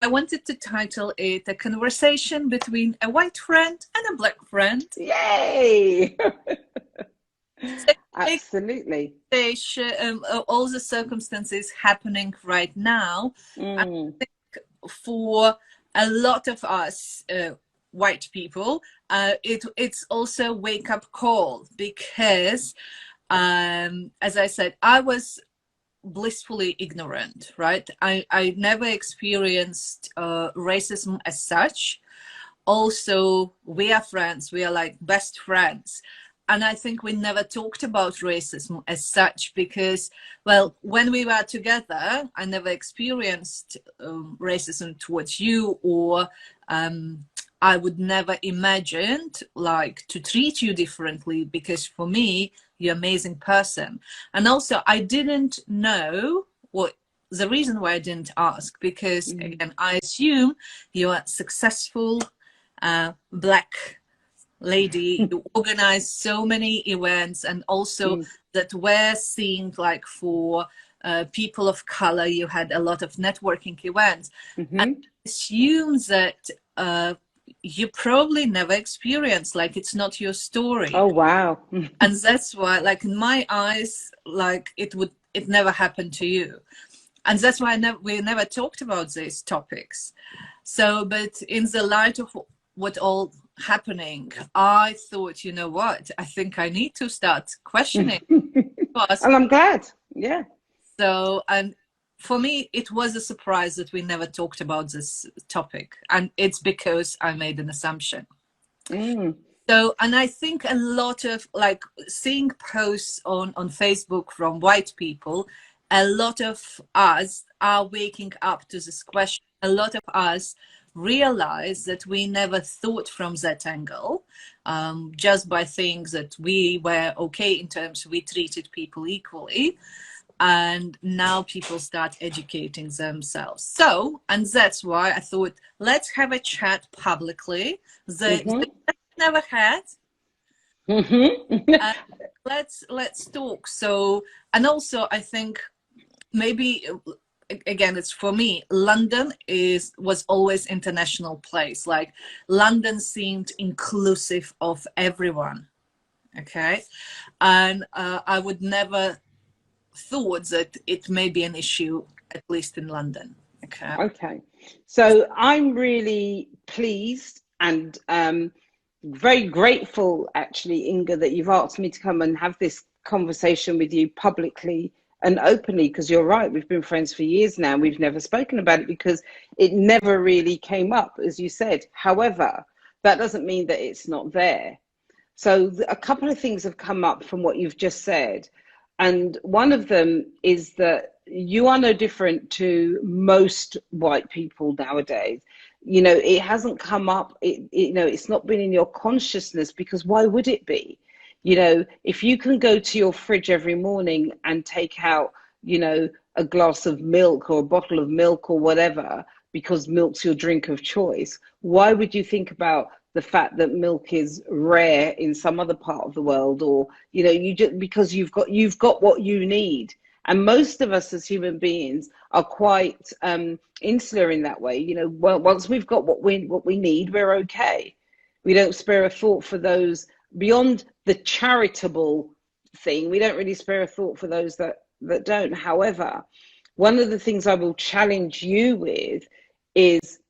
I wanted to title it A Conversation Between a White Friend and a Black Friend. Yay! So Absolutely. all the circumstances happening right now. I Mm. think for a lot of us white people, it's also a wake-up call because, as I said, I was blissfully ignorant, right? I never experienced racism as such. Also, we are friends, we are like best friends. And I think we never talked about racism as such because, well, when we were together, I never experienced racism towards you, or I would never imagined like to treat you differently, because for me, you're an amazing person. And also, I didn't know what the reason why I didn't ask, because again, I assume you are successful Black lady. You organize so many events, and also that were seen like for people of color. You had a lot of networking events. I assume that you probably never experienced, like it's not your story. Oh, wow. And that's why, like in my eyes, like it never happened to you. And that's why we never talked about these topics. So, but in the light of what all happening, I thought, you know what, I think I need to start questioning. And I'm glad. Yeah. So, and for me, it was a surprise that we never talked about this topic. And it's because I made an assumption. So, and I think a lot of like seeing posts on Facebook from white people, a lot of us are waking up to this question. A lot of us realize that we never thought from that angle, just by things that we were okay in terms we treated people equally. And now people start educating themselves. So, and that's why I thought, let's have a chat publicly that never had. Let's talk. So, and also I think maybe again, it's for me, London was always international place. Like London seemed inclusive of everyone. Okay. And I would never thought that it may be an issue, at least in London. Okay. So I'm really pleased and very grateful, actually, Inga, that you've asked me to come and have this conversation with you publicly and openly, because you're right, we've been friends for years now. We've never spoken about it because it never really came up, as you said. However, that doesn't mean that it's not there. So a couple of things have come up from what you've just said. And one of them is that you are no different to most white people nowadays. You know, it hasn't come up, it's not been in your consciousness, because why would it be? You know, if you can go to your fridge every morning and take out, you know, a glass of milk or a bottle of milk or whatever, because milk's your drink of choice, why would you think about the fact that milk is rare in some other part of the world? Or, you know, you just, because you've got what you need. And most of us as human beings are quite insular in that way. You know, well, once we've got what we need, we're okay. We don't spare a thought for those beyond the charitable thing. We don't really spare a thought for those that don't. However, one of the things I will challenge you with is,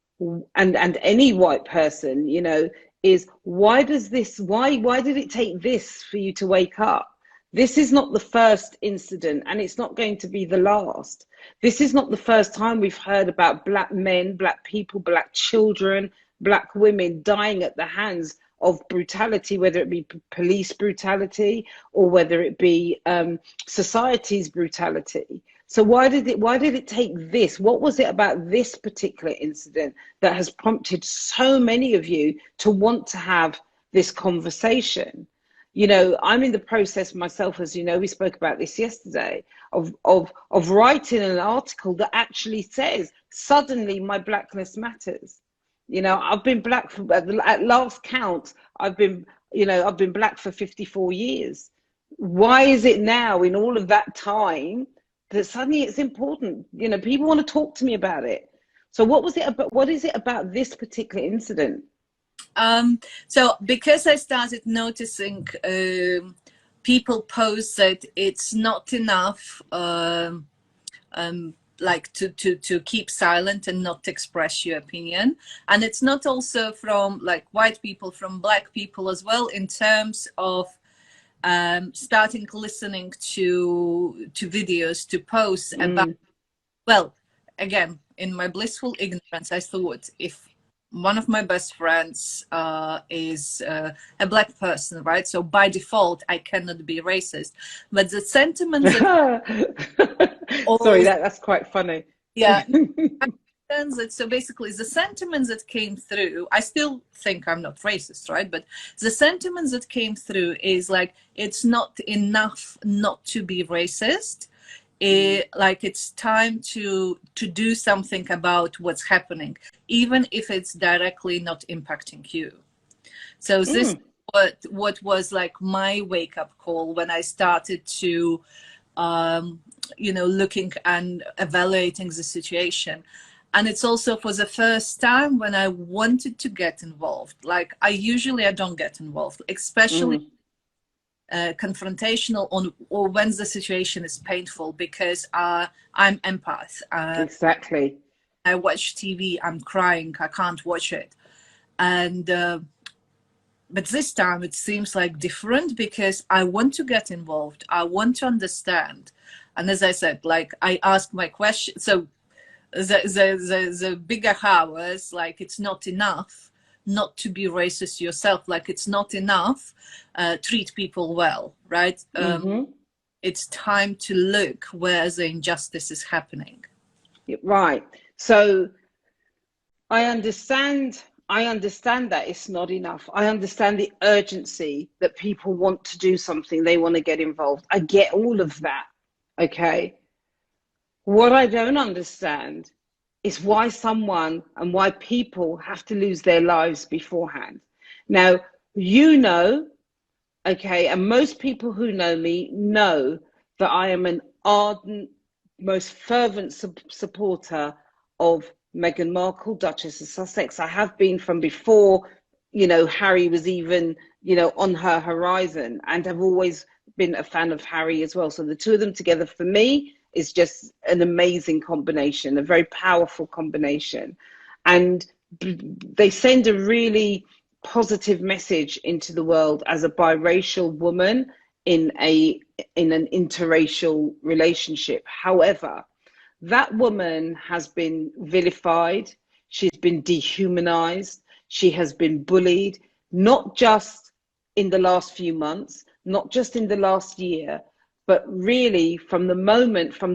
and any white person, you know, is why did it take this for you to wake up? This is not the first incident, and it's not going to be the last. This is not the first time we've heard about Black men, Black people, Black children, Black women dying at the hands of brutality, whether it be police brutality or whether it be society's brutality. So why did it take this? What was it about this particular incident that has prompted so many of you to want to have this conversation? You know, I'm in the process myself, as you know, we spoke about this yesterday, of writing an article that actually says, suddenly my blackness matters. You know, I've been Black for, at last count, I've been Black for 54 years. Why is it now, in all of that time, that suddenly it's important? You know, people want to talk to me about it. So what was it about? What is it about this particular incident? So because I started noticing people post that it's not enough like to keep silent and not express your opinion, and it's not also from like white people, from black people as well, in terms of starting listening to videos, to posts about, well, again, in my blissful ignorance, I thought if one of my best friends is a black person, right? So by default, I cannot be racist. But the sentiments that Sorry, all, that's quite funny. yeah, that, so basically the sentiments that came through, I still think I'm not racist, right? But the sentiments that came through is like, it's not enough not to be racist. Like it's time to do something about what's happening, even if it's directly not impacting you. So this what was like my wake-up call when I started to looking and evaluating the situation. And it's also for the first time when I wanted to get involved. Like I don't get involved, especially confrontational or when the situation is painful, because I'm empath. Exactly. I watch TV, I'm crying, I can't watch it. And but this time it seems like different, because I want to get involved, I want to understand. And as I said, like I ask my question. So the big aha was like, it's not enough not to be racist yourself, like it's not enough treat people well, right? It's time to look where the injustice is happening. Right. So I understand that it's not enough. I understand the urgency that people want to do something, they want to get involved. I get all of that. Okay. What I don't understand is why someone and why people have to lose their lives beforehand. Now, okay, and most people who know me know that I am an ardent, most fervent supporter of Meghan Markle, Duchess of Sussex. I have been from before, Harry was even, on her horizon, and have always been a fan of Harry as well. So the two of them together for me is just an amazing combination, a very powerful combination. And they send a really positive message into the world as a biracial woman in an interracial relationship. However, that woman has been vilified, she's been dehumanized, she has been bullied, not just in the last few months, not just in the last year, but really from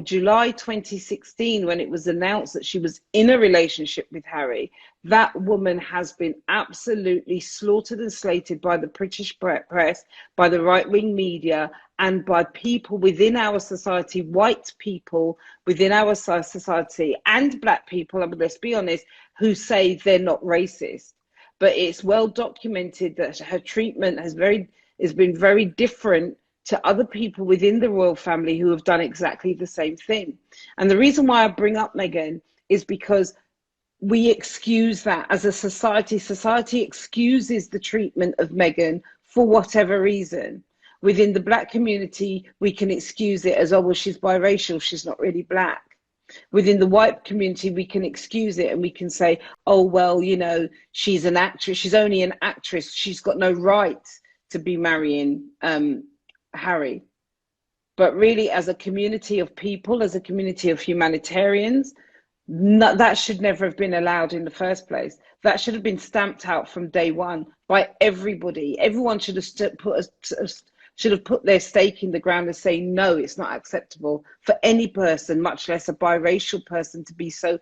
July 2016, when it was announced that she was in a relationship with Harry. That woman has been absolutely slaughtered and slated by the British press, by the right-wing media, and by people within our society, white people within our society, and black people, let's be honest, who say they're not racist. But it's well documented that her treatment has been very different to other people within the royal family who have done exactly the same thing. And the reason why I bring up Meghan is because we excuse that as a society. Society excuses the treatment of Meghan for whatever reason. Within the black community, we can excuse it as, oh, well, she's biracial, she's not really black. Within the white community, we can excuse it and we can say, oh, well, she's an actress, she's only an actress, she's got no right to be marrying Harry. But really, as a community of people, as a community of humanitarians, that should never have been allowed in the first place. That should have been stamped out from day one by everybody. Everyone should have put their stake in the ground and say, no, it's not acceptable for any person, much less a biracial person, to be so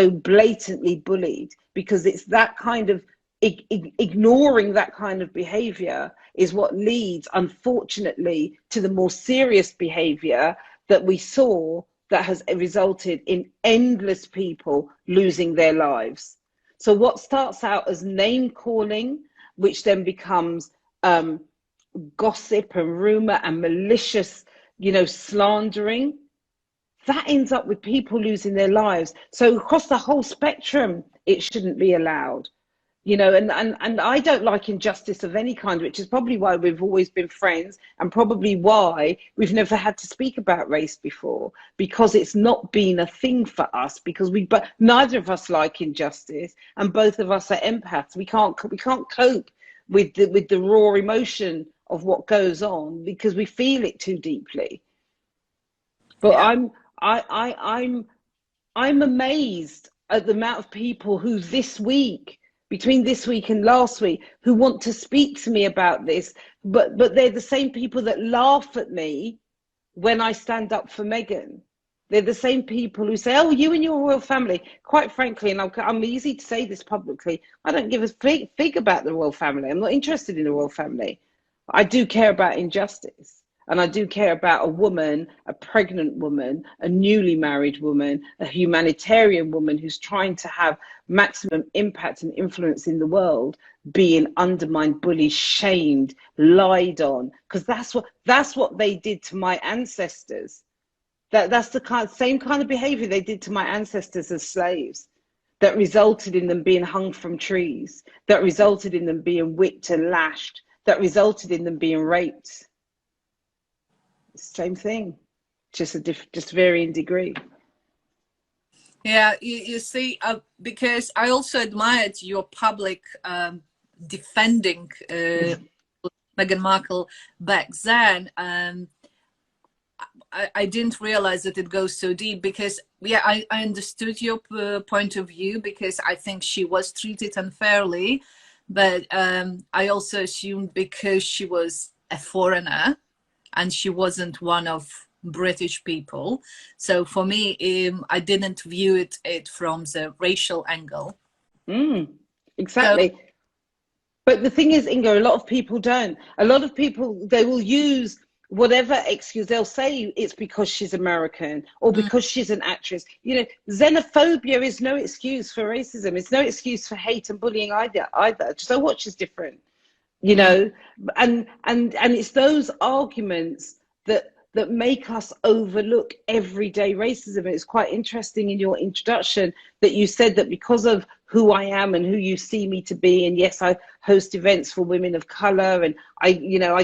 blatantly bullied, because it's that kind of ignoring that kind of behavior is what leads, unfortunately, to the more serious behavior that we saw that has resulted in endless people losing their lives. So what starts out as name calling, which then becomes gossip and rumor and malicious, slandering, that ends up with people losing their lives. So across the whole spectrum, it shouldn't be allowed. You know, and I don't like injustice of any kind, which is probably why we've always been friends, and probably why we've never had to speak about race before, because it's not been a thing for us, because but neither of us like injustice, and both of us are empaths. We can't cope with the raw emotion of what goes on because we feel it too deeply. But Yeah. I'm amazed at the amount of people who between this week and last week, who want to speak to me about this, but they're the same people that laugh at me when I stand up for Meghan. They're the same people who say, oh, you and your royal family. Quite frankly, and I'm easy to say this publicly, I don't give a fig about the royal family. I'm not interested in the royal family. I do care about injustice. And I do care about a woman, a pregnant woman, a newly married woman, a humanitarian woman who's trying to have maximum impact and influence in the world, being undermined, bullied, shamed, lied on. Because that's what they did to my ancestors. That's the same kind of behavior they did to my ancestors as slaves, that resulted in them being hung from trees, that resulted in them being whipped and lashed, that resulted in them being raped. Same thing, just varying degree. Yeah, you see, because I also admired your public defending Meghan Markle back then. I didn't realize that it goes so deep, because yeah, I understood your point of view, because I think she was treated unfairly, but I also assumed because she was a foreigner and she wasn't one of British people. So for me, I didn't view it from the racial angle. Exactly. So, but the thing is, Inga, a lot of people don't. A lot of people, they will use whatever excuse. They'll say it's because she's American or because she's an actress. You know, xenophobia is no excuse for racism. It's no excuse for hate and bullying either. So what, she's different. You know, and it's those arguments that make us overlook everyday racism. It's quite interesting in your introduction that you said that because of who I am and who you see me to be, and yes, I host events for women of color, and I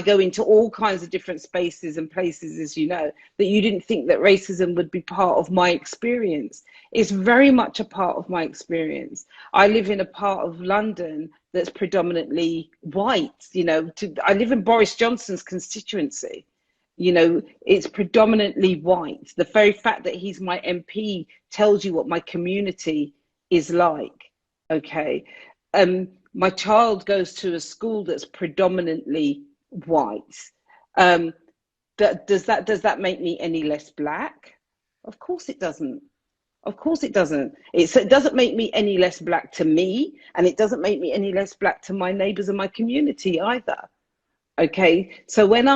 go into all kinds of different spaces and places, as you know, that you didn't think that racism would be part of my experience. It's very much a part of my experience. I live in a part of London that's predominantly white. I live in Boris Johnson's constituency. It's predominantly white. The very fact that he's my MP tells you what my community is like. Okay. My child goes to a school that's predominantly white. Does that make me any less black? Of course it doesn't. Of course it doesn't. It doesn't make me any less black to me, and it doesn't make me any less black to my neighbors and my community either. Okay. So when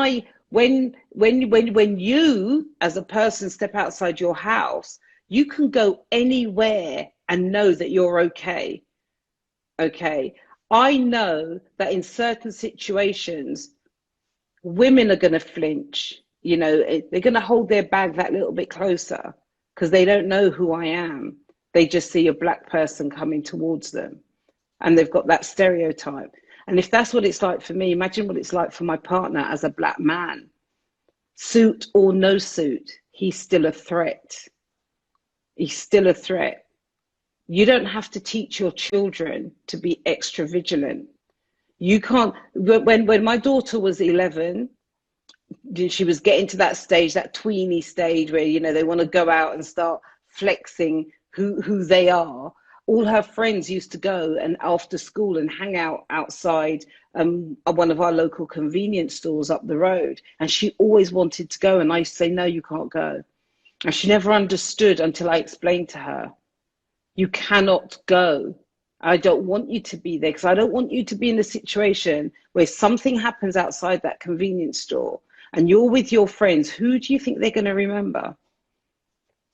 you as a person step outside your house, you can go anywhere and know that you're okay. Okay. I know that in certain situations, women are going to flinch. They're going to hold their bag that little bit closer because they don't know who I am. They just see a black person coming towards them, and they've got that stereotype. And if that's what it's like for me, imagine what it's like for my partner as a black man. Suit or no suit, he's still a threat. He's still a threat. You don't have to teach your children to be extra vigilant. You can't. When my daughter was 11, she was getting to that stage, that tweeny stage where, they want to go out and start flexing who they are. All her friends used to go and after school and hang out outside one of our local convenience stores up the road. And she always wanted to go. And I used to say, no, you can't go. And she never understood until I explained to her, you cannot go. I don't want you to be there, because I don't want you to be in a situation where something happens outside that convenience store and you're with your friends. Who do you think they're going to remember?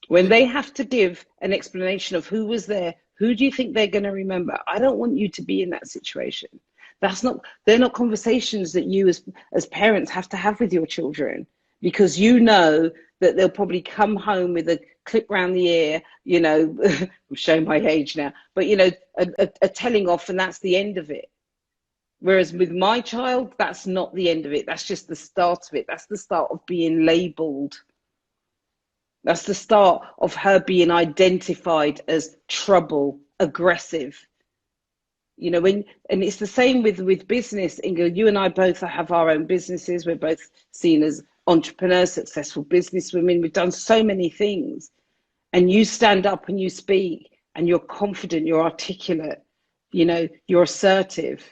When they have to give an explanation of who was there, who do you think they're going to remember? I don't want you to be in that situation. They're not conversations that you as parents have to have with your children, because you know that they'll probably come home with a clip round the ear, you know, I'm showing my age now, but, you know, a telling off, and that's the end of it. Whereas with my child, that's not the end of it. That's just the start of it. That's the start of being labeled. That's the start of her being identified as trouble, aggressive. You know, and it's the same with business. Inga, you and I both have our own businesses. We're both seen as entrepreneurs, successful businesswomen. We've done so many things. And you stand up and you speak, and you're confident, you're articulate, you know, you're assertive.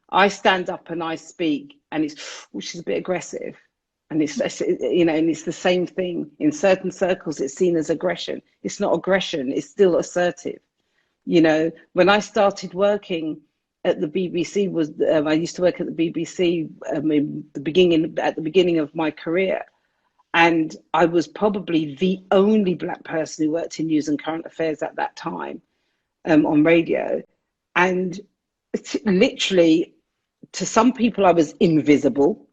I stand up and I speak, and she's a bit aggressive. And it's, you know, and it's the same thing. In certain circles, it's seen as aggression. It's not aggression, it's still assertive. You know, when I started working at the BBC, I used to work at the BBC at the beginning of my career. And I was probably the only Black person who worked in news and current affairs at that time on radio. And literally, to some people, I was invisible.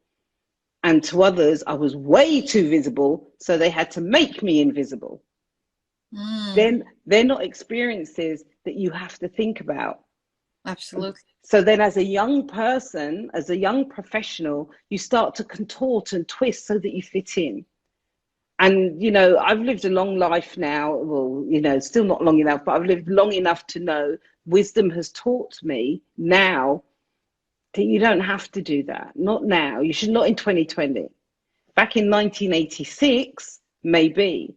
And to others, I was way too visible. So they had to make me invisible. Then they're not experiences that you have to think about. Absolutely. So then as a young person, as a young professional, you start to contort and twist so that you fit in. And, you know, I've lived a long life now. Well, you know, still not long enough, but I've lived long enough to know wisdom has taught me now that you don't have to do that. Not now. You should not in 2020. Back in 1986, maybe.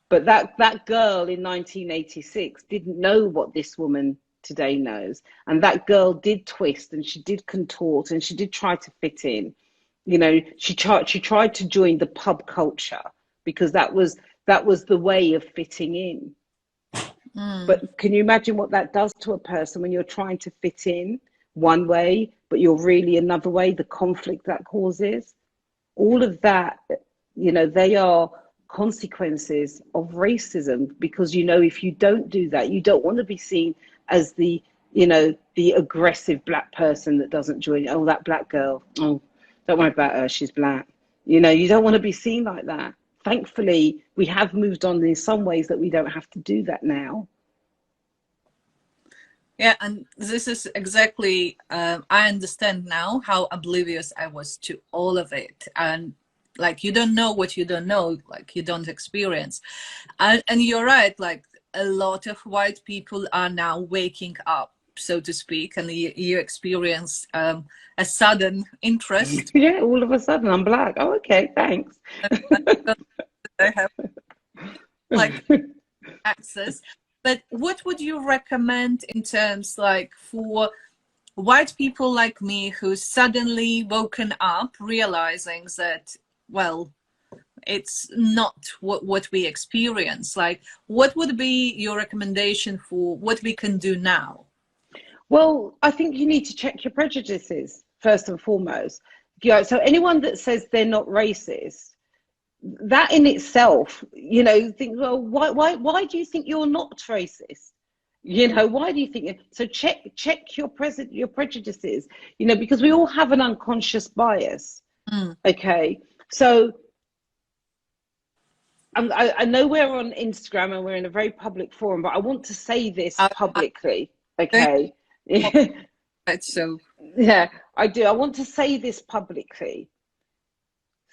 But that girl in 1986 didn't know what this woman today knows. And that girl did twist, and she did contort, and she did try to fit in. You know, she tried to join the pub culture because that was the way of fitting in. But can you imagine what that does to a person when you're trying to fit in one way, but you're really another way, the conflict that causes? All of that, you know, they are consequences of racism, because, you know, if you don't do that, you don't want to be seen as the, you know, the aggressive Black person that doesn't join. Oh, that Black girl. Oh, don't worry about her. She's Black. You know, you don't want to be seen like that. Thankfully, we have moved on in some ways that we don't have to do that now. Yeah, and this is exactly, I understand now how oblivious I was to all of it. And like, you don't know what you don't know, like you don't experience. And you're right, like a lot of white people are now waking up, so to speak, and you experience a sudden interest. Yeah, all of a sudden I'm Black. Oh, okay, thanks. I have like access. But what would you recommend in terms like for white people like me who suddenly woken up realizing that, well, it's not what we experience? Like, what would be your recommendation for what we can do now? Well, I think you need to check your prejudices first and foremost. Yeah, so anyone that says they're not racist, that in itself, you know, think, well, why do you think you're not racist? You know, why do you think? So check your prejudices, you know, because we all have an unconscious bias. Okay, so I know we're on Instagram and we're in a very public forum, but I want to say this publicly. Okay. So yeah, I do. I want to say this publicly.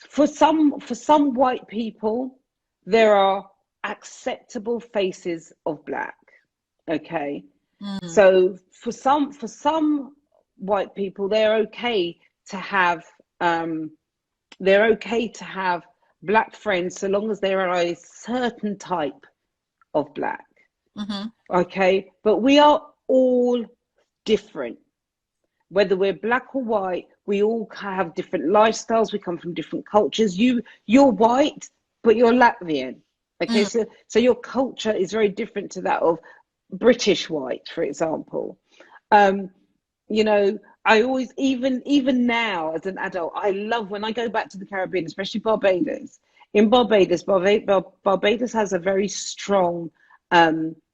For some white people, there are acceptable faces of Black. Okay, so for some white people, they're okay to have Black friends so long as they are a certain type of Black. Okay, but we are all different. Whether we're Black or white, we all have different lifestyles. We come from different cultures. You're white, but you're Latvian. Okay, so your culture is very different to that of British white, for example. You know, I always, even now as an adult, I love when I go back to the Caribbean, especially Barbados. In Barbados has a very strong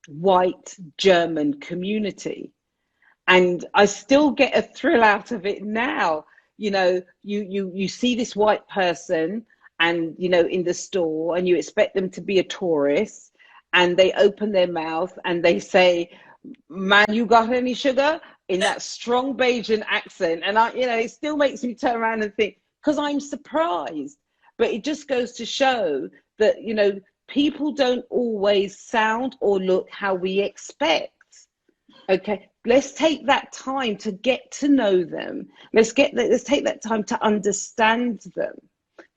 white German community. And I still get a thrill out of it now. You know, you see this white person and, you know, in the store, and you expect them to be a tourist, and they open their mouth and they say, "Man, you got any sugar?" in that strong Bajan accent. And I, you know, it still makes me turn around and think, because I'm surprised. But it just goes to show that, you know, people don't always sound or look how we expect. Okay, let's take that time to get to know them. Let's take that time to understand them.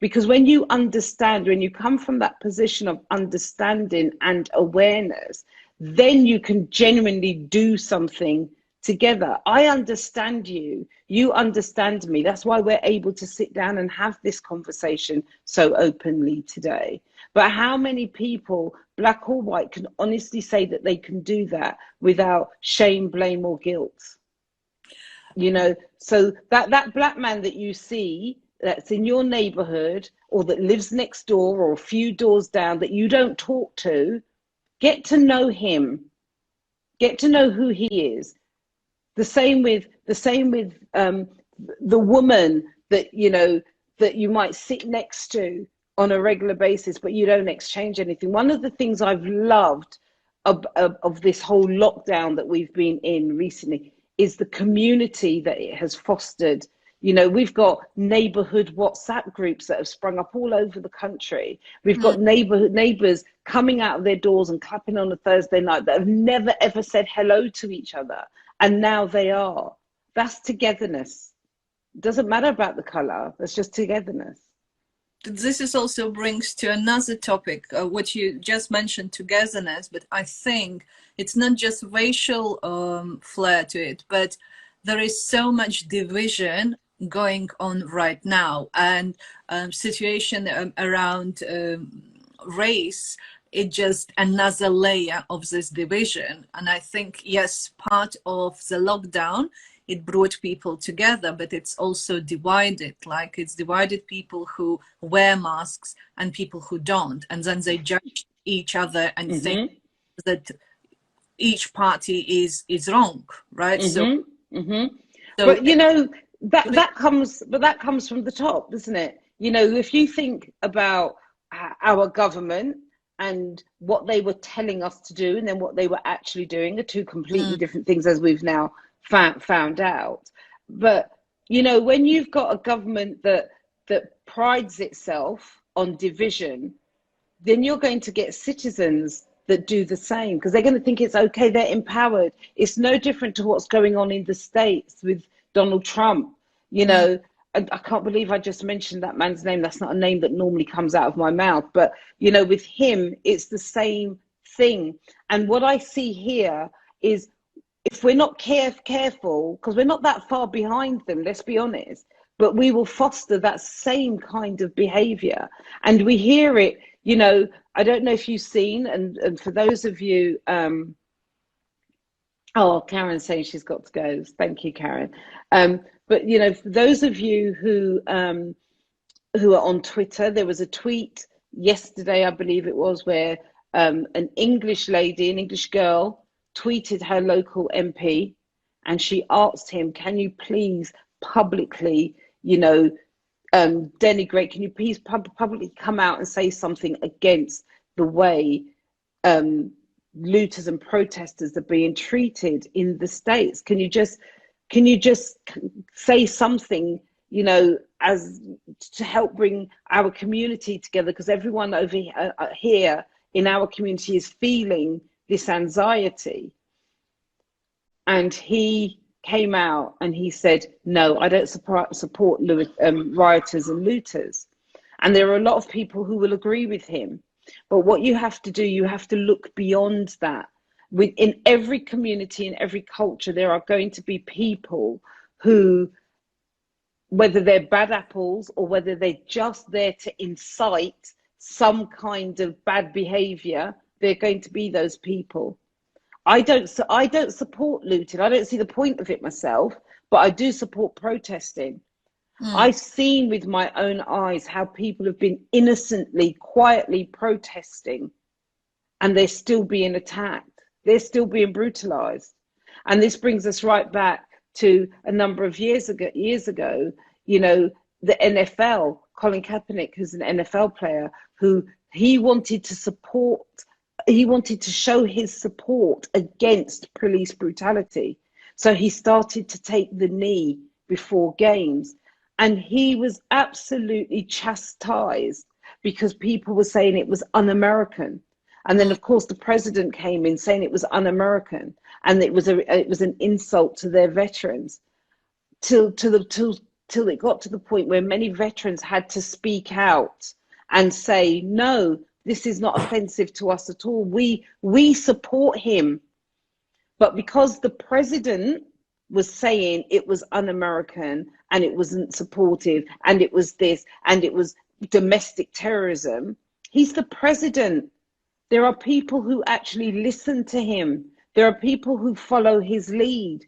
Because when you understand, when you come from that position of understanding and awareness, then you can genuinely do something together. I understand you, you understand me. That's why we're able to sit down and have this conversation so openly today. But how many people, black or white, can honestly say that they can do that without shame, blame, or guilt? You know, so that black man that you see that's in your neighborhood, or that lives next door or a few doors down, that you don't talk to, get to know him, get to know who he is. The same with the woman that, you know, that you might sit next to on a regular basis, but you don't exchange anything. One of the things I've loved of this whole lockdown that we've been in recently is the community that it has fostered. You know, we've got neighborhood WhatsApp groups that have sprung up all over the country. We've got neighbors coming out of their doors and clapping on a Thursday night that have never, ever said hello to each other. And now they are. That's togetherness. It doesn't matter about the color. That's just togetherness. This is also brings to another topic, which you just mentioned, togetherness, but I think it's not just racial flair to it, but there is so much division going on right now, and situation around race, it's just another layer of this division. And I think, yes, part of the lockdown, it brought people together, but it's also divided. Like, it's divided people who wear masks and people who don't, and then they judge each other and think that each party is wrong, right? So but you know, that comes from the top, doesn't it? You know, if you think about our government and what they were telling us to do, and then what they were actually doing, are two completely different things, as we've now found out. But you know, when you've got a government that prides itself on division, then you're going to get citizens that do the same, because they're going to think it's okay, they're empowered. It's no different to what's going on in the States with Donald Trump. You know, I can't believe I just mentioned that man's name. That's not a name that normally comes out of my mouth. But, you know, with him, it's the same thing. And what I see here is, if we're not careful, because we're not that far behind them, let's be honest, but we will foster that same kind of behavior. And we hear it, you know, I don't know if you've seen, and for those of you, oh, Karen's saying she's got to go. Thank you, Karen. But, you know, for those of you who are on Twitter, there was a tweet yesterday, I believe it was, where an English lady, an English girl, tweeted her local MP, and she asked him, can you please publicly, you know, denigrate, can you please publicly come out and say something against the way looters and protesters are being treated in the States? Can you just say something, you know, as to help bring our community together? Because everyone over here in our community is feeling this anxiety. And he came out and he said, no, I don't support rioters and looters. And there are a lot of people who will agree with him. But what you have to do, you have to look beyond that. In every community, in every culture, there are going to be people who, whether they're bad apples or whether they're just there to incite some kind of bad behavior, they're going to be those people. I don't support looting. I don't see the point of it myself, but I do support protesting. I've seen with my own eyes how people have been innocently, quietly protesting, and they're still being attacked. They're still being brutalized. And this brings us right back to a number of years ago, you know, the NFL Colin Kaepernick, who's an NFL player, who he wanted to support, he wanted to show his support against police brutality. So he started to take the knee before games. And he was absolutely chastised because people were saying it was un-American. And then, of course, the president came in saying it was un-American, and it was an insult to their veterans. Till it got to the point where many veterans had to speak out and say, no, this is not offensive to us at all. We support him. But because the president was saying it was un-American and it wasn't supportive and it was this and it was domestic terrorism, he's the president. There are people who actually listen to him. There are people who follow his lead.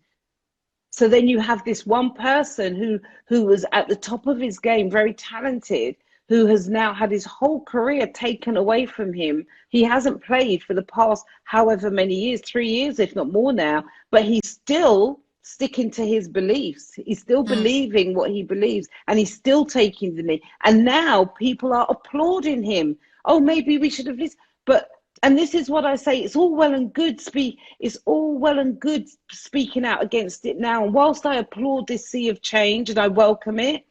So then you have this one person who was at the top of his game, very talented, who has now had his whole career taken away from him. He hasn't played for the past however many years, 3 years, if not more now, but he's still sticking to his beliefs. He's still believing what he believes, and he's still taking the knee. And now people are applauding him. Oh, maybe we should have listened. And this is what I say, it's all well and good speaking out against it now. And whilst I applaud this sea of change and I welcome it,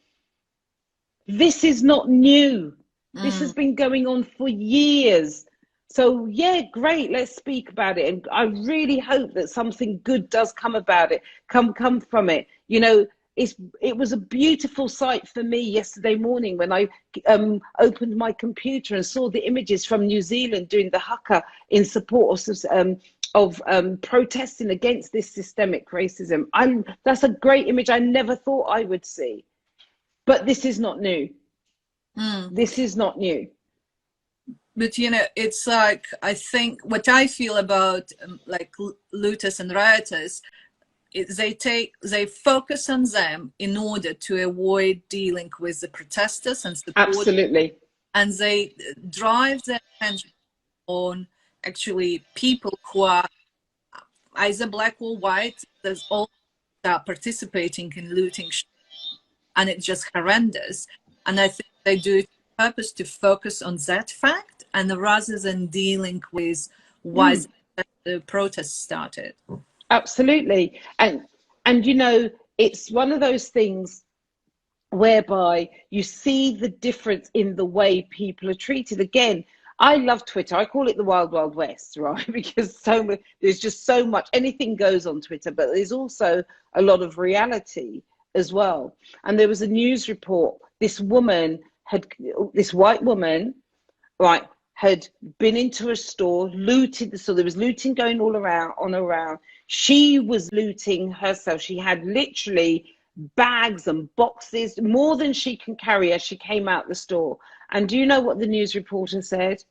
this is not new. This has been going on for years. So yeah, great, let's speak about it. And I really hope that something good does come about it, come from it. You know, it was a beautiful sight for me yesterday morning when I opened my computer and saw the images from New Zealand doing the haka in support of protesting against this systemic racism. That's a great image I never thought I would see. But this is not new. This is not new. But, you know, it's like, I think what I feel about like looters and rioters, they focus on them in order to avoid dealing with the protesters and support. Absolutely. And they drive their attention on actually people who are either black or white. There's all are participating in looting, and it's just horrendous. And I think they do it on purpose to focus on that fact, and rather than dealing with why the protests started. Absolutely. And you know, it's one of those things whereby you see the difference in the way people are treated. Again, I love Twitter. I call it the Wild Wild West, right? Because there's just so much, anything goes on Twitter, but there's also a lot of reality as well. And there was a news report. This white woman, right, had been into a store, looted the store. There was looting going all around. She was looting herself. She had literally bags and boxes, more than she can carry as she came out the store. And do you know what the news reporter said?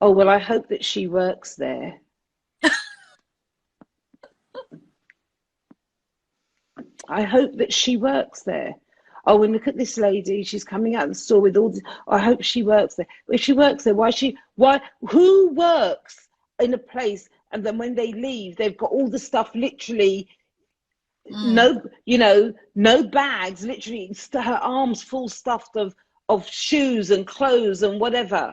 Oh, well, I hope that she works there. I hope that she works there. Oh, and look at this lady. She's coming out of the store with all this. I hope she works there. If she works there, who works in a place and then when they leave, they've got all the stuff literally, no bags, literally her arms full stuffed of shoes and clothes and whatever.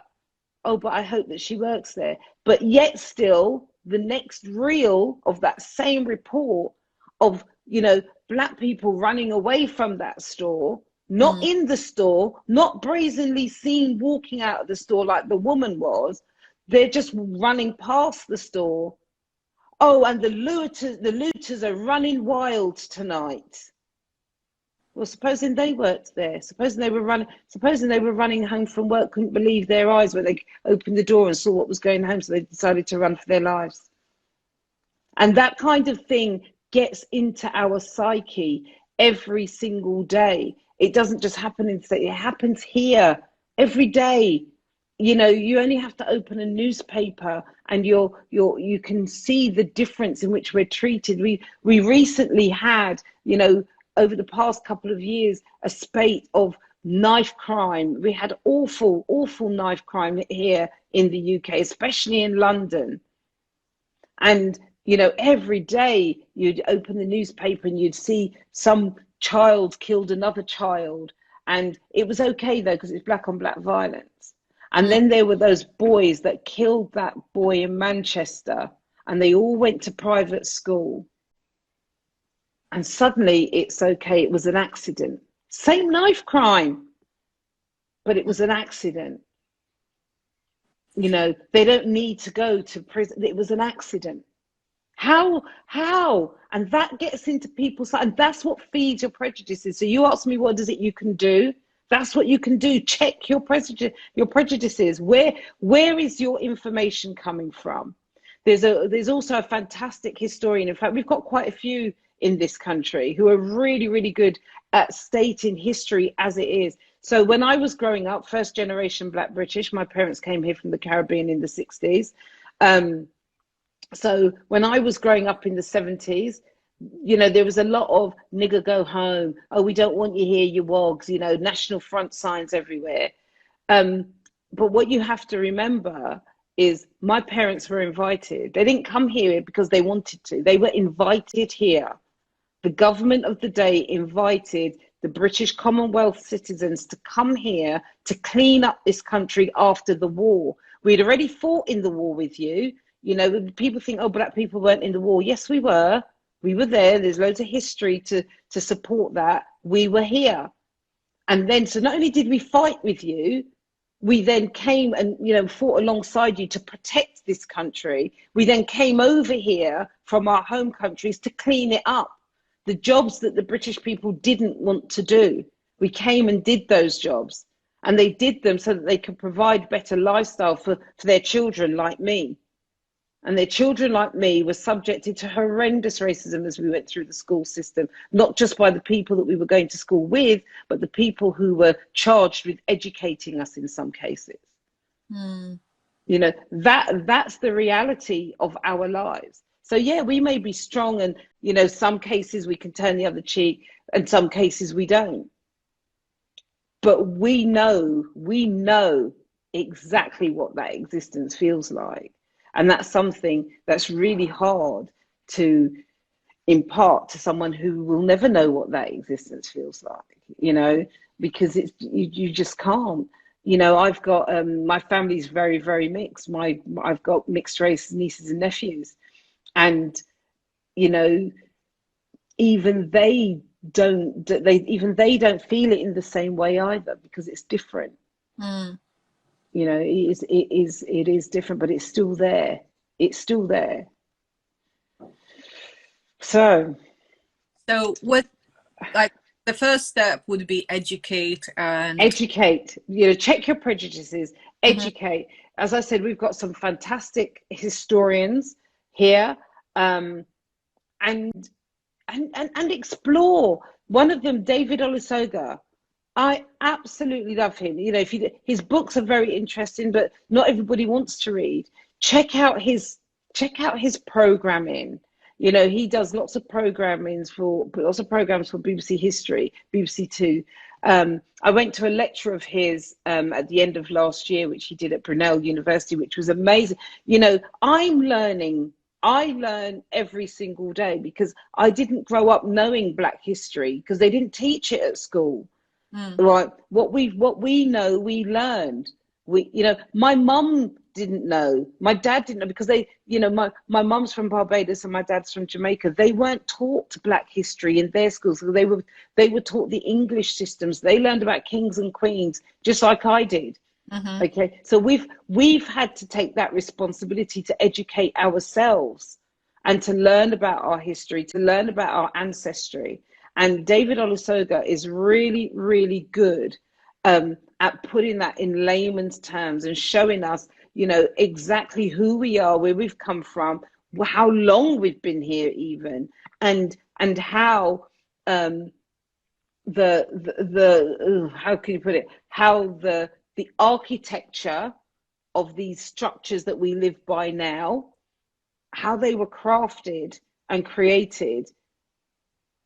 Oh, but I hope that she works there. But yet still, the next reel of that same report of, you know, black people running away from that store, not in the store, not brazenly seen walking out of the store like the woman was. They're just running past the store. Oh, and the looters are running wild tonight. Well, supposing they worked there, supposing they were running home from work, couldn't believe their eyes when they opened the door and saw what was going home, so they decided to run for their lives. And that kind of thing gets into our psyche every single day. It doesn't just happen in state, it happens here every day. You know, you only have to open a newspaper and you can see the difference in which we're treated. We recently had, you know, over the past couple of years, a spate of knife crime. We had awful knife crime here in the UK, especially in London. And, you know, every day you'd open the newspaper and you'd see some child killed another child. And it was okay though, because it's black on black violence. And then there were those boys that killed that boy in Manchester, and they all went to private school. And suddenly it's okay, it was an accident. Same knife crime, but it was an accident. You know, they don't need to go to prison. It was an accident. How? And that gets into people's, and that's what feeds your prejudices. So you ask me, what is it you can do? That's what you can do. Check your prejudices. Where is your information coming from? There's also a fantastic historian. In fact, we've got quite a few in this country who are really, really good at stating history as it is. So when I was growing up, first generation Black British, my parents came here from the Caribbean in the 60s. So when I was growing up in the 70s, you know, there was a lot of nigger go home. Oh, we don't want you here, you wogs, you know, National Front signs everywhere. But what you have to remember is my parents were invited. They didn't come here because they wanted to. They were invited here. The government of the day invited the British Commonwealth citizens to come here to clean up this country after the war. We'd already fought in the war with you. You know, people think, oh, black people weren't in the war. Yes, we were. We were there. There's loads of history to support that. We were here. And then, so not only did we fight with you, we then came and, you know, fought alongside you to protect this country. We then came over here from our home countries to clean it up. The jobs that the British people didn't want to do, we came and did those jobs. And they did them so that they could provide better lifestyle for their children like me. And their children like me were subjected to horrendous racism as we went through the school system, not just by the people that we were going to school with, but the people who were charged with educating us in some cases. You know, that's the reality of our lives. So yeah, we may be strong, and, you know, some cases we can turn the other cheek and some cases we don't. But we know exactly what that existence feels like. And that's something that's really hard to impart to someone who will never know what that existence feels like, you know, because it's, you just can't. You know, I've got, my family's very, very mixed. I've got mixed race nieces and nephews. And, you know, even they don't feel it in the same way either, because it's different. You know, it is different, but it's still there. It's still there. So what, like, the first step would be educate, you know, check your prejudices, educate. As I said, we've got some fantastic historians here, and explore. One of them, David Olusoga, I absolutely love him. You know, his books are very interesting, but not everybody wants to read. Check out his programming. You know, he does lots of programs for BBC History, BBC Two. I went to a lecture of his at the end of last year, which he did at Brunel University, which was amazing. You know, I learn every single day, because I didn't grow up knowing Black history, because they didn't teach it at school. Right? What we know, we learned. You know, my mum didn't know, my dad didn't know, because they, you know, my mum's from Barbados and my dad's from Jamaica. They weren't taught Black history in their schools. So they were taught the English systems. They learned about kings and queens just like I did. Okay, so we've had to take that responsibility to educate ourselves and to learn about our history, to learn about our ancestry. And David Olusoga is really, really good at putting that in layman's terms and showing us, you know, exactly who we are, where we've come from, how long we've been here even, and how how can you put it, how the architecture of these structures that we live by now, how they were crafted and created,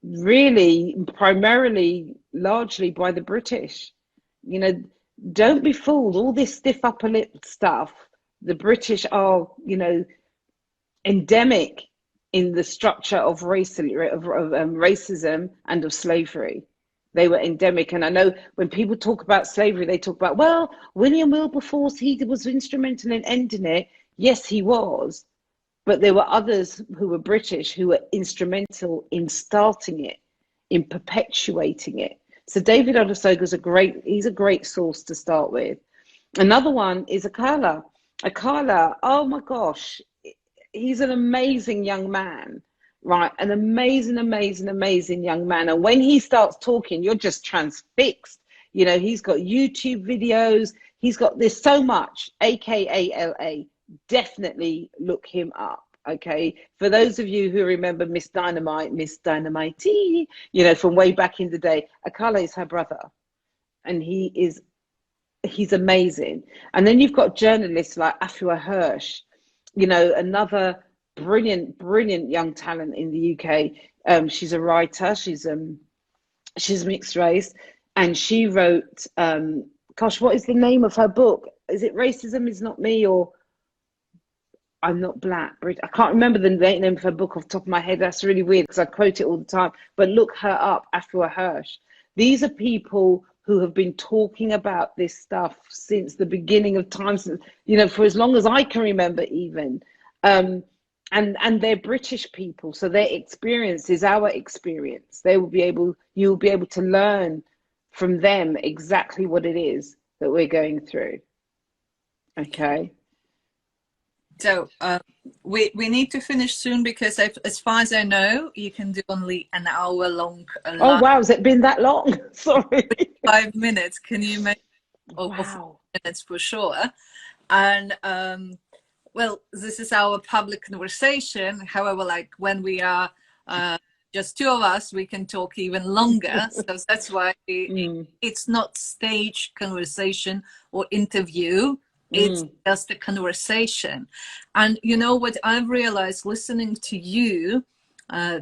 really primarily, largely by the British. You know, don't be fooled. All this stiff upper lip stuff, the British are, you know, endemic in the structure of racism and of slavery. They were endemic. And I know when people talk about slavery, they talk about, well, William Wilberforce, he was instrumental in ending it. Yes, he was. But there were others who were British who were instrumental in starting it, in perpetuating it. So David Olusoga he's a great source to start with. Another one is Akala. Akala, oh my gosh, he's an amazing young man, right? An amazing, amazing, amazing young man. And when he starts talking, you're just transfixed. You know, he's got YouTube videos. There's so much, AKALA. Definitely look him up. Okay, for those of you who remember Miss Dynamite, you know, from way back in the day, Akala is her brother, and he's amazing. And then you've got journalists like Afua Hirsch, you know, another brilliant young talent in the UK. She's a writer. She's mixed race, and she wrote, gosh, what is the name of her book? Is it Racism Is Not Me, or I'm Not Black? I can't remember the name of her book off the top of my head. That's really weird because I quote it all the time. But look her up, Afua Hirsch. These are people who have been talking about this stuff since the beginning of time, you know, for as long as I can remember even. And they're British people, so their experience is our experience. You'll be able to learn from them exactly what it is that we're going through. Okay. So we need to finish soon because as far as I know, you can do only an hour long. Oh wow, has it been that long? Sorry. 5 minutes. Can you make? Or wow. 4 minutes for sure. And well, this is our public conversation. However, like when we are just two of us, we can talk even longer. So that's why it's not staged conversation or interview. It's just a conversation. And you know what I've realized listening to you,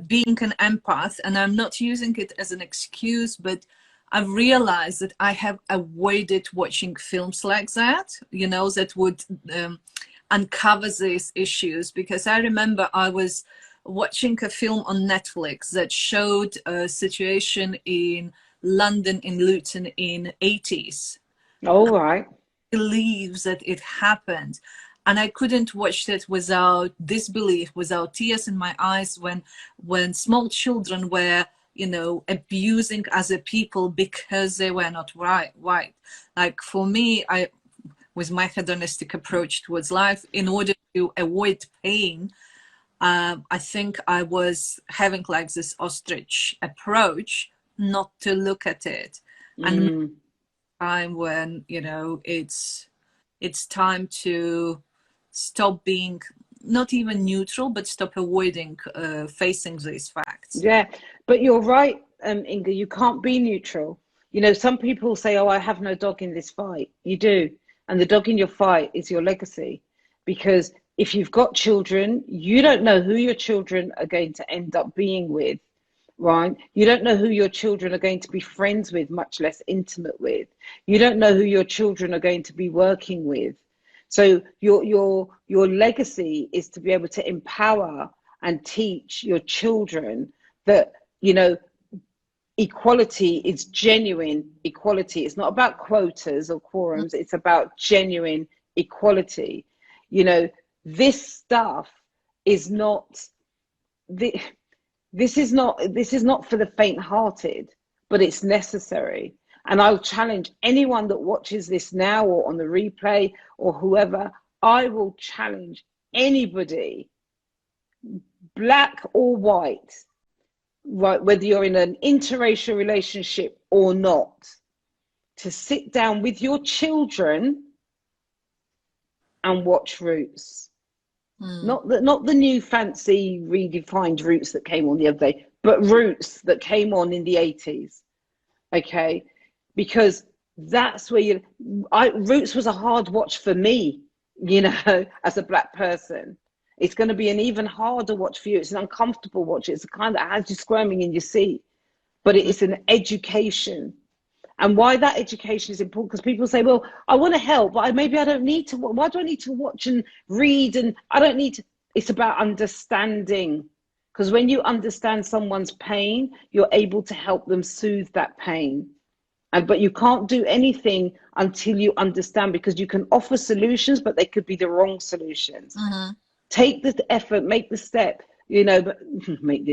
being an empath, and I'm not using it as an excuse, but I've realized that I have avoided watching films like that, you know, that would uncover these issues. Because I remember I was watching a film on Netflix that showed a situation in London, in Luton in 80s. All right. Believes that it happened, and I couldn't watch it without disbelief, without tears in my eyes when small children were, you know, abusing other people because they were not white. Like for me, I with my hedonistic approach towards life, in order to avoid pain, I think I was having like this ostrich approach, not to look at it. And time when, you know, it's time to stop being not even neutral, but stop avoiding facing these facts. Yeah, but you're right, Inga, you can't be neutral. You know, some people say, oh, I have no dog in this fight. You do. And the dog in your fight is your legacy. Because if you've got children, you don't know who your children are going to end up being with. Right? You don't know who your children are going to be friends with, much less intimate with. You don't know who your children are going to be working with. So your legacy is to be able to empower and teach your children that, you know, equality is genuine equality. It's not about quotas or quorums. It's about genuine equality. You know, this stuff is not This is not for the faint-hearted, but it's necessary. And I'll challenge anyone that watches this now or on the replay or whoever, I will challenge anybody, black or white, right, whether you're in an interracial relationship or not, to sit down with your children and watch Roots. Not the new fancy redefined Roots that came on the other day, but Roots that came on in the 80s. Okay, because that's where Roots was a hard watch for me, you know, as a black person. It's going to be an even harder watch for you. It's an uncomfortable watch. It's the kind that has you squirming in your seat, but it is an education. And why that education is important, because people say, well, I want to help, but maybe I don't need to. Why do I need to watch and read? And I don't need to. It's about understanding. Because when you understand someone's pain, you're able to help them soothe that pain. But you can't do anything until you understand, because you can offer solutions, but they could be the wrong solutions. Take the effort, make the step, but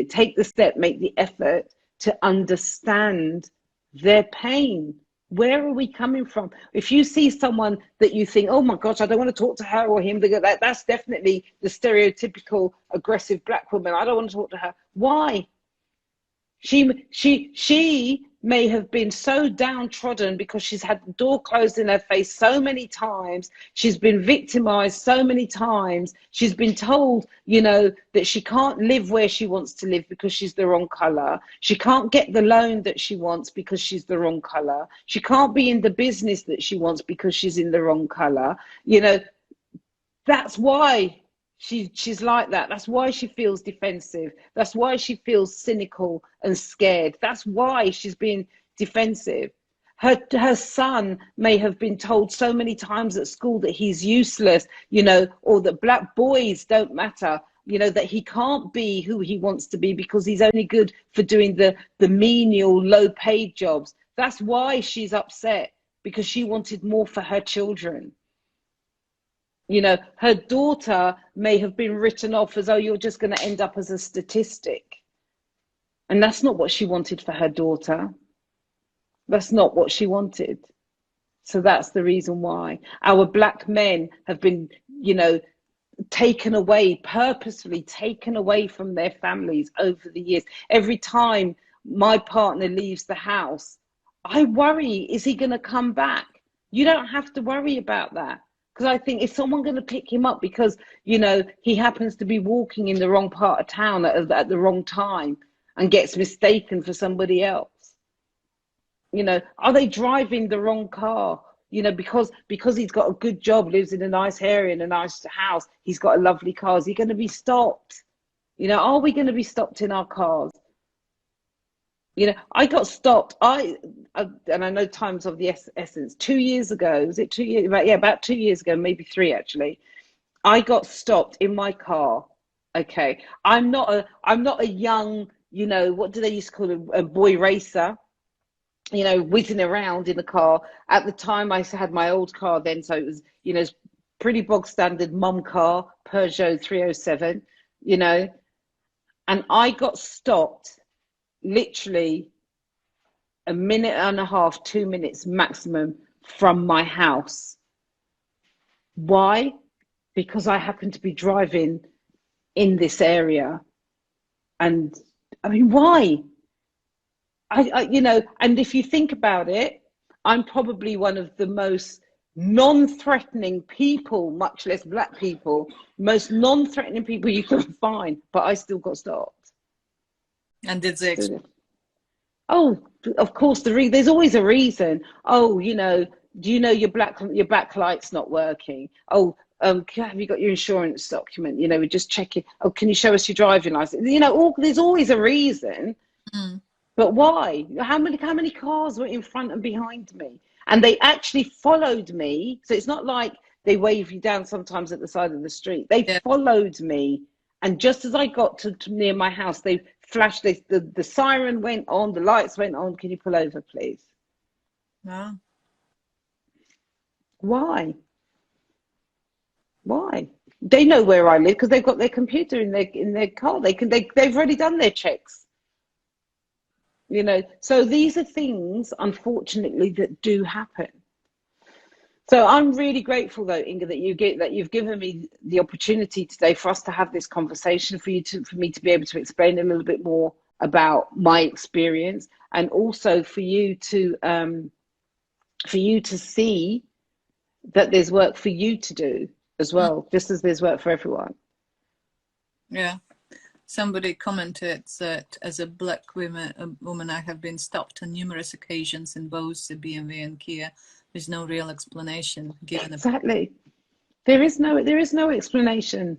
take the step, make the effort to understand their pain. Where are we coming from? If you see someone that you think, oh my gosh, I don't want to talk to her or him, that's definitely the stereotypical aggressive black woman. I don't want to talk to her. Why? She may have been so downtrodden because she's had the door closed in her face so many times. She's been victimized so many times. She's been told, that she can't live where she wants to live because she's the wrong color. She can't get the loan that she wants because she's the wrong color. She can't be in the business that she wants because she's in the wrong color. That's why she's like that. That's why she feels defensive. That's why she feels cynical and scared. That's why she's being defensive. Her son may have been told so many times at school that he's useless, or that black boys don't matter, that he can't be who he wants to be because he's only good for doing the menial, low-paid jobs. That's why she's upset, because she wanted more for her children. Her daughter may have been written off as, oh, you're just going to end up as a statistic. And that's not what she wanted for her daughter. That's not what she wanted. So that's the reason why. Our black men have been, taken away, purposefully taken away from their families over the years. Every time my partner leaves the house, I worry, is he going to come back? You don't have to worry about that. Because I think, is someone going to pick him up because, he happens to be walking in the wrong part of town at the wrong time and gets mistaken for somebody else? Are they driving the wrong car? Because he's got a good job, lives in a nice area, in a nice house, he's got a lovely car. Is he going to be stopped? Are we going to be stopped in our cars? I got stopped. And I know time's of the essence. 2 years ago, was it 2 years? About 2 years ago, maybe 3 actually. I got stopped in my car. Okay, I'm not a young, what do they used to call a boy racer? Whizzing around in the car. At the time, I had my old car then, so it was, pretty bog standard mum car, Peugeot 307. And I got stopped. Literally a minute and a half, 2 minutes maximum from my house. Why? Because I happened to be driving in this area. And I mean, why? And if you think about it, I'm probably one of the most non-threatening people, much less black people, most non-threatening people you can find, but I still got stopped. And did they explain? Oh, of course, there's always a reason. Oh, do you know your back light's not working? Oh, have you got your insurance document? We're just checking. Oh, can you show us your driving license? There's always a reason. But why? How many cars were in front and behind me? And they actually followed me. So it's not like they wave you down sometimes at the side of the street. They followed me. And just as I got to near my house, they flashed, the siren went on, the lights went on. Can you pull over, please? No. Why? They know where I live because they've got their computer in their car. They've already done their checks. So these are things, unfortunately, that do happen. So I'm really grateful, though, Inga, that you've given me the opportunity today for us to have this conversation, for me to be able to explain a little bit more about my experience, and also for you to see that there's work for you to do as well, just as there's work for everyone. Yeah. Somebody commented that as a black woman, I have been stopped on numerous occasions in both the BMW and Kia. There's no real explanation given. Exactly. There is no explanation,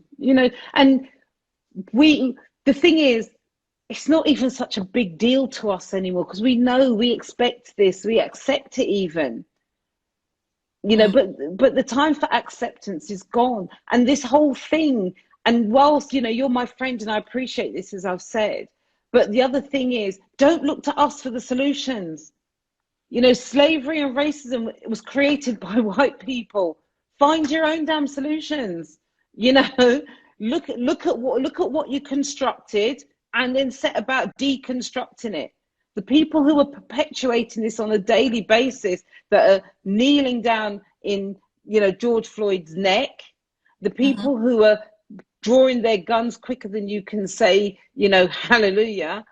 and the thing is, it's not even such a big deal to us anymore because we expect this, we accept it even. But the time for acceptance is gone. And this whole thing, And whilst, you know, you're my friend and I appreciate this, as I've said, but the other thing is, don't look to us for the solutions. You know, slavery and racism was created by white people. Find your own damn solutions. You know, look at what you constructed and then set about deconstructing it. The people who are perpetuating this on a daily basis, that are kneeling down in, you know, George Floyd's neck, the people who are drawing their guns quicker than you can say, you know, hallelujah,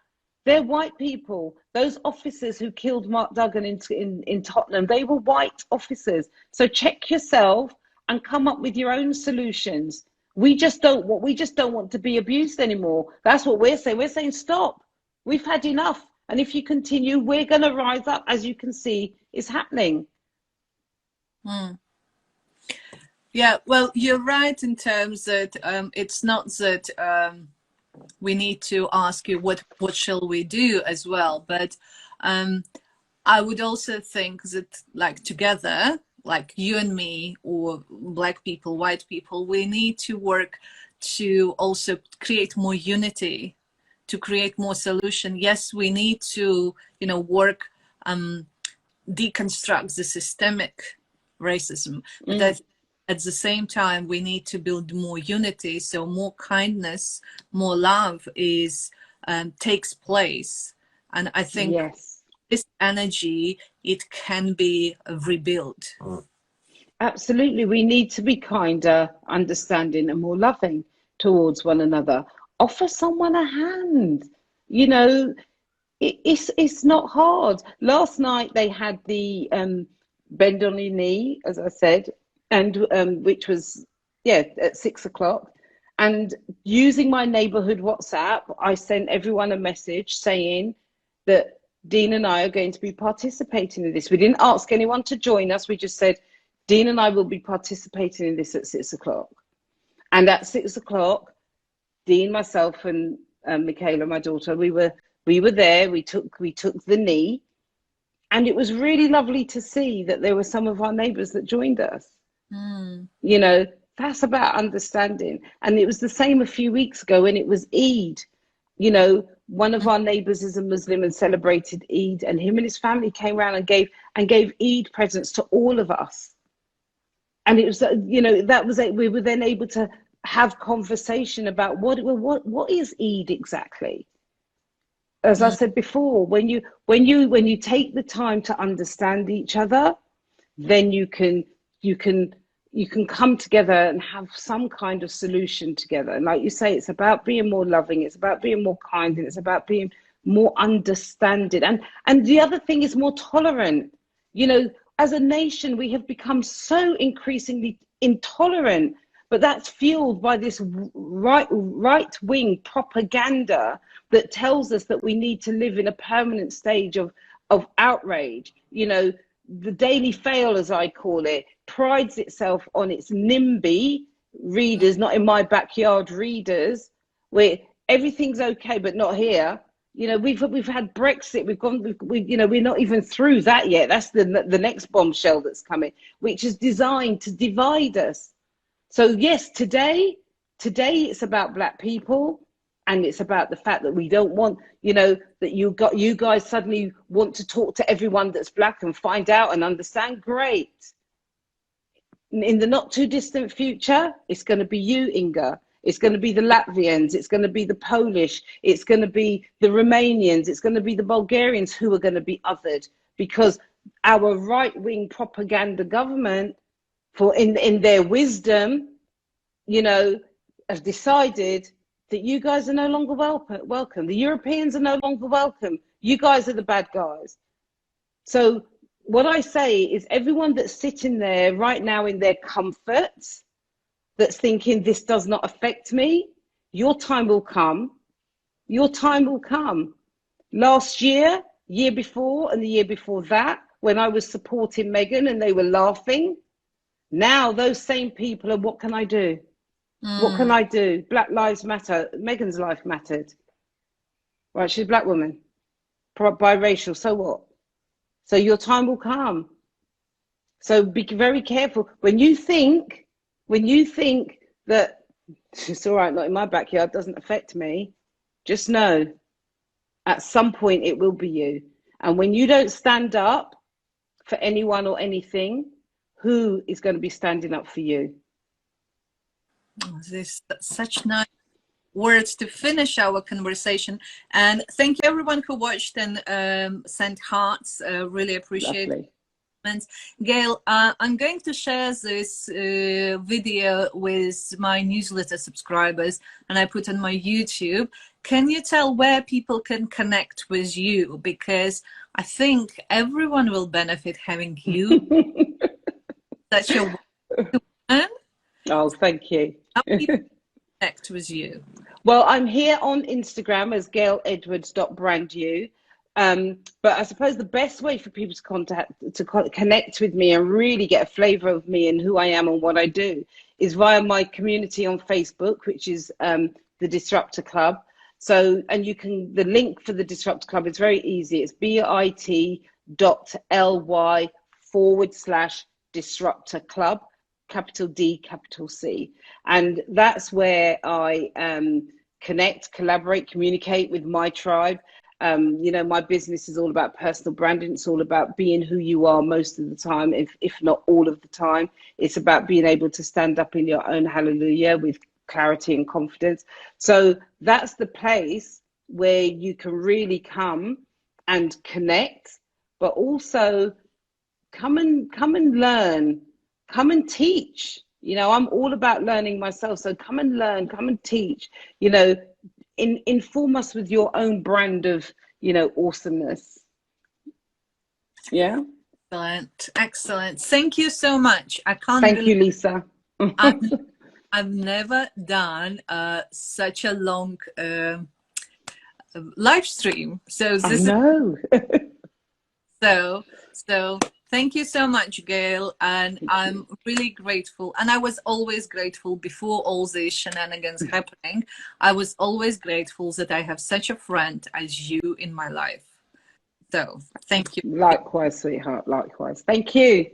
they're white people. Those officers who killed Mark Duggan in Tottenham, they were white officers. So check yourself and come up with your own solutions. We just don't want to be abused anymore. That's what we're saying. We're saying stop. We've had enough. And if you continue, we're going to rise up. As you can see, it's happening. Yeah, well, you're right in terms that it's not that we need to ask you what shall we do as well, but I would also think that, like, together, like you and me, or Black people, white people, we need to work to also create more unity, to create more solution. Yes, we need to, you know, work deconstruct the systemic racism, but that at the same time we need to build more unity, so more kindness, more love is takes place. And I think this energy, it can be rebuilt. Absolutely. We need to be kinder, understanding and more loving towards one another. Offer someone a hand. You know, it's not hard. Last night they had the bend on your knee, as I said, and which was, yeah, at 6 o'clock. And using my neighborhood WhatsApp, I sent everyone a message saying that Dean and I are going to be participating in this. We didn't ask anyone to join us. We just said, Dean and I will be participating in this at 6 o'clock. And at 6 o'clock, Dean, myself, and Michaela, my daughter, we were there. We took the knee, and it was really lovely to see that there were some of our neighbours that joined us. You know, that's about understanding. And it was the same a few weeks ago when it was Eid. You know, one of our neighbours is a Muslim and celebrated Eid, and him and his family came around and gave Eid presents to all of us. And it was, you know, that was it. We were then able to have conversation about what is Eid exactly. As I said before, when you take the time to understand each other, then you can come together and have some kind of solution together. And like you say, it's about being more loving, it's about being more kind, and it's about being more understanding. And the other thing is more tolerant. You know, as a nation, we have become so increasingly intolerant, but that's fueled by this right-wing propaganda that tells us that we need to live in a permanent stage of outrage. You know, the Daily Fail, as I call it, prides itself on its NIMBY readers, not in my backyard readers, where everything's okay, but not here. You know, we've had Brexit. You know, we're not even through that yet. That's the next bombshell that's coming, which is designed to divide us. So yes, today it's about Black people, and it's about the fact that we don't want, you know, that you guys suddenly want to talk to everyone that's Black and find out and understand. Great. In the not too distant future, it's going to be you, Inga. It's going to be the Latvians. It's going to be the Polish. It's going to be the Romanians. It's going to be the Bulgarians who are going to be othered, because our right-wing propaganda government, in their wisdom, you know, have decided that you guys are no longer welcome. The Europeans are no longer welcome. You guys are the bad guys. So what I say is, everyone that's sitting there right now in their comforts, that's thinking this does not affect me, your time will come. Your time will come. Last year, year before, and the year before that, when I was supporting Meghan and they were laughing, now those same people are, what can I do? What can I do? Black lives matter. Meghan's life mattered. Right, she's a Black woman, biracial, so what? So your time will come. So be very careful. When you think that It's all right, not in my backyard, doesn't affect me. Just know at some point it will be you. And when you don't stand up for anyone or anything, who is going to be standing up for you? Oh, this such nice words to finish our conversation. And thank you everyone who watched and sent hearts. Really appreciate it. Gayle, I'm going to share this video with my newsletter subscribers, and I put on my YouTube. Can you tell where people can connect with you? Because I think everyone will benefit having you. Such a woman. Oh, thank you. How people connect with you? Well, I'm here on Instagram as GayleEdwards.brandyou. But I suppose the best way for people to connect with me and really get a flavour of me and who I am and what I do is via my community on Facebook, which is the Disruptor Club. So, and you can, the link for the Disruptor Club is very easy. It's bit.ly/Disruptor Club, capital D, capital C. And that's where I connect, collaborate, communicate with my tribe. You know, my business is all about personal branding. It's all about being who you are most of the time, if not all of the time. It's about being able to stand up in your own hallelujah with clarity and confidence. So that's the place where you can really come and connect, but also come and learn, come and teach. You know, I'm all about learning myself. So come and learn, come and teach, you know, inform us with your own brand of, you know, awesomeness. Yeah. Excellent. Excellent. Thank you so much. I can't Thank you, Lisa. I've never done such a long live stream. So this so thank you so much, Gayle, and I'm really grateful. And I was always grateful before all these shenanigans happening. I was always grateful that I have such a friend as you in my life. So thank you. Likewise, sweetheart. Likewise. Thank you.